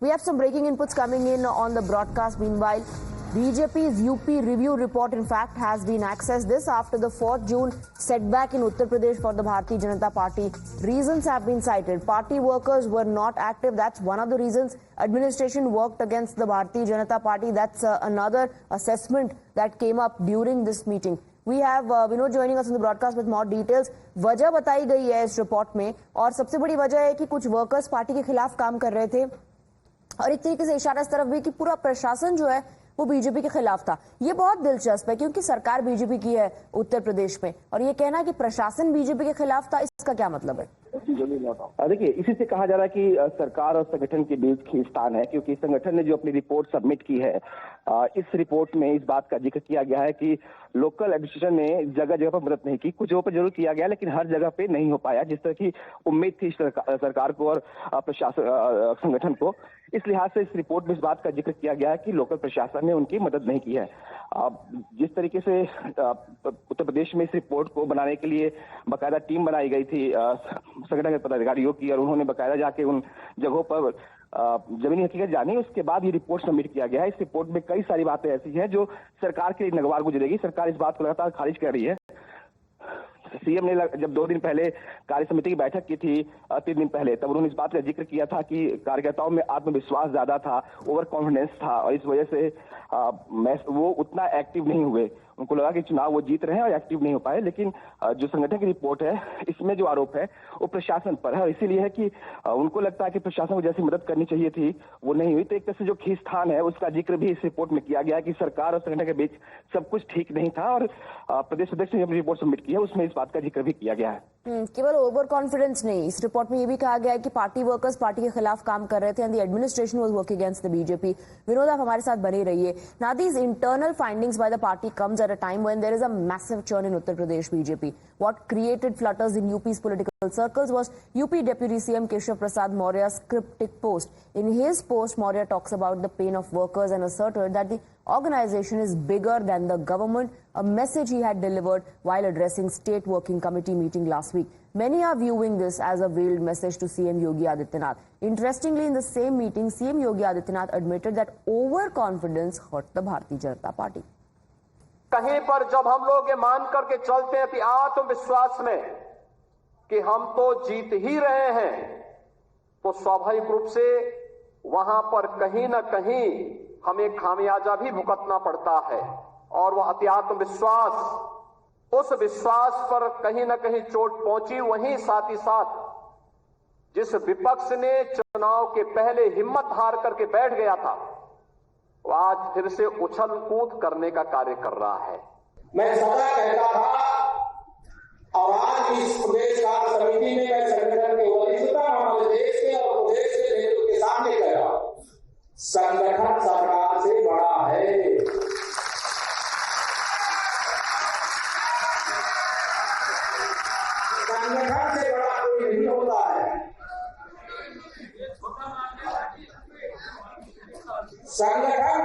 We have some breaking inputs coming in on the broadcast. Meanwhile, BJP's UP review report, in fact, has been accessed. This after the 4th June setback in Uttar Pradesh for the Bharatiya Janata Party. Reasons have been cited. Party workers were not active. That's one of the reasons. Administration worked against the Bharatiya Janata Party. That's another assessment that came up during this meeting. We have Vinod joining us on the broadcast with more details. वजह बताई गई है इस report में और सबसे बड़ी वजह है कि कुछ वर्कर्स पार्टी के खिलाफ काम कर रहे थे और एक तरीके से इशारा इस तरफ भी कि पूरा प्रशासन जो है वो बीजेपी के खिलाफ था। ये बहुत दिलचस्प है क्योंकि सरकार बीजेपी की है उत्तर प्रदेश में और ये कहना कि प्रशासन बीजेपी के खिलाफ था, इसका क्या मतलब है? देखिए, इसी से कहा जा रहा है कि सरकार और संगठन के बीच खींचतान है, क्योंकि संगठन ने जो अपनी रिपोर्ट सबमिट की है, इस रिपोर्ट में इस बात का जिक्र किया गया है कि लोकल एडमिनिस्ट्रेशन ने जगह जगह पर मदद नहीं की। कुछ जगहों पर जरूर किया गया, लेकिन हर जगह पे नहीं हो पाया जिस तरह की उम्मीद थी सरकार को और प्रशासन संगठन को। इस लिहाज से इस रिपोर्ट में इस बात का जिक्र किया गया है कि लोकल प्रशासन ने उनकी मदद नहीं की है। जिस तरीके से उत्तर प्रदेश में इस रिपोर्ट को बनाने के लिए बाकायदा टीम बनाई गई थी संगठन के पदाधिकारियों की, और उन्होंने बाकायदा जाके उन जगहों पर जमीनी हकीकत जानी, उसके बाद ये रिपोर्ट सबमिट किया गया है। इस रिपोर्ट में कई सारी बातें ऐसी हैं जो सरकार के लिए नगवार गुजरेगी। सरकार इस बात को लगातार खारिज कर रही है। सीएम ने जब 2 दिन पहले कार्य समिति की बैठक की थी, 3 दिन पहले, तब उन्होंने इस बात का जिक्र किया था कि कार्यकर्ताओं में आत्मविश्वास ज्यादा था, ओवर कॉन्फिडेंस था और इस वजह से वो उतना एक्टिव नहीं हुए। उनको लगा कि चुनाव वो जीत रहे हैं और एक्टिव नहीं हो पाए। लेकिन जो संगठन की रिपोर्ट है, इसमें जो आरोप है वो प्रशासन पर है और इसीलिए है कि उनको लगता है कि प्रशासन को जैसी मदद करनी चाहिए थी वो नहीं हुई। तो एक तरह से जो खींचतान है उसका जिक्र भी इस रिपोर्ट में किया गया है कि सरकार और संगठन के बीच सब कुछ ठीक नहीं था और प्रदेश अध्यक्ष ने अपनी रिपोर्ट सबमिट की है, उसमें इस बात का जिक्र भी किया गया है। केवल ओवर कॉन्फिडेंस नहीं, इस रिपोर्ट में ये भी कहा गया है कि पार्टी वर्कर्स पार्टी के खिलाफ काम कर रहे थे and the administration was working against the BJP. Vinod, आप हमारे साथ बने रहिए। Now these internal findings by the party comes at a time when there is a massive churn in Uttar Pradesh BJP. What created flutters in UP's political circles was UP Deputy CM Keshav Prasad Maurya's cryptic post. In his post, Maurya talks about the pain of workers and asserted that the organization is bigger than the government, a message he had delivered while addressing State Working Committee meeting last week. Many are viewing this as a veiled message to CM Yogi Adityanath. Interestingly, in the same meeting, CM Yogi Adityanath admitted that overconfidence hurt the Bharatiya Janata Party. कहीं पर जब हम लोग ये मान करके चलते हैं कि आत्मविश्वास में कि हम तो जीत ही रहे हैं, तो स्वाभाविक रूप से वहां पर कहीं ना कहीं हमें खामियाजा भी भुगतना पड़ता है और वह अति आत्मविश्वास, उस विश्वास पर कहीं ना कहीं चोट पहुंची। वहीं साथ ही साथ जिस विपक्ष ने चुनाव के पहले हिम्मत हार करके बैठ गया था, वो आज फिर से उछल कूद करने का कार्य कर रहा है। मैं सदा कहता था और आज इस प्रदेश कार्य समिति में मैं संगठन के वरिष्ठता हमारे देश के और प्रदेश के नेतृत्व के सामने कह रहा हूं, संगठन सरकार से बड़ा है। संगठन से बड़ा कोई नहीं होता है। संगठन